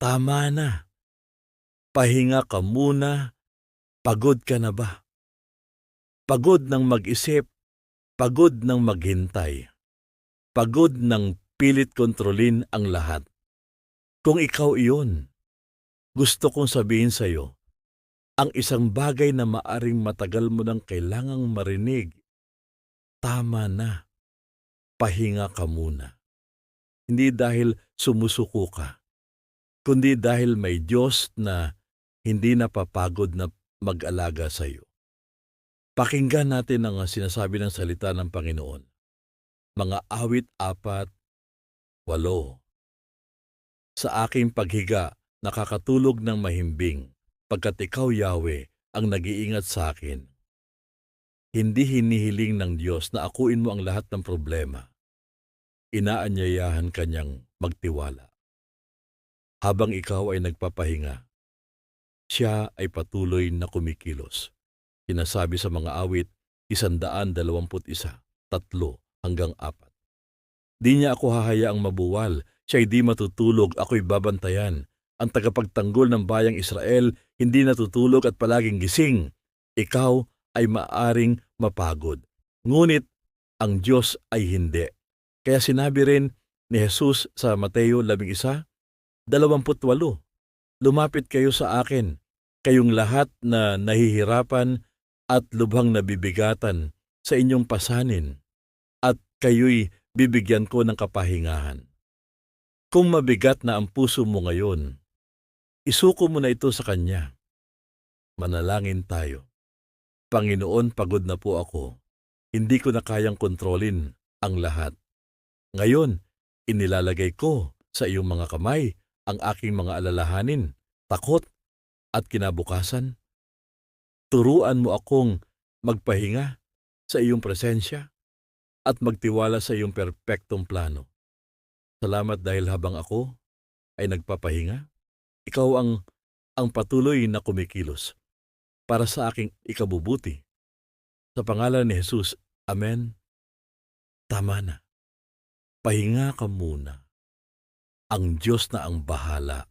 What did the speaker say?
Tama na. Pahinga ka muna. Pagod ka na ba? Pagod ng mag-isip, pagod ng maghintay, pagod ng pilit kontrolin ang lahat. Kung ikaw iyon, gusto kong sabihin sa iyo, ang isang bagay na maaring matagal mo nang kailangang marinig, tama na, pahinga ka muna. Hindi dahil sumusuko ka, kundi dahil may Diyos na hindi napapagod na mag-alaga sa iyo. Pakinggan natin ang sinasabi ng salita ng Panginoon. Mga awit 4:8. Sa aking paghiga, nakakatulog ng mahimbing, pagkat ikaw, Yahweh, ang nag-iingat sa akin. Hindi hinihiling ng Diyos na akuin mo ang lahat ng problema. Inaanyayahan kanyang magtiwala. Habang ikaw ay nagpapahinga, siya ay patuloy na kumikilos. Sinasabi sa mga awit 121:3-4. Di niya ako hahayaang mabuwal, siya'y di matutulog, ako'y babantayan. Ang tagapagtanggol ng bayang Israel hindi natutulog at palaging gising. Ikaw ay maaring mapagod, ngunit ang Diyos ay hindi. Kaya sinabi rin ni Jesus sa Mateo 11:28, lumapit kayo sa akin, kayong lahat na nahihirapan at lubhang nabibigatan sa inyong pasanin, at kayo'y bibigyan ko ng kapahingahan. Kung mabigat na ang puso mo ngayon, isuko mo na ito sa Kanya. Manalangin tayo. Panginoon, pagod na po ako. Hindi ko na kayang kontrolin ang lahat. Ngayon, inilalagay ko sa iyong mga kamay ang aking mga alalahanin, takot at kinabukasan. Turuan mo akong magpahinga sa iyong presensya at magtiwala sa iyong perpektong plano. Salamat dahil habang ako ay nagpapahinga, ikaw ang patuloy na kumikilos para sa aking ikabubuti. Sa pangalan ni Jesus, Amen. Tama na. Pahinga ka muna. Ang Diyos na ang bahala.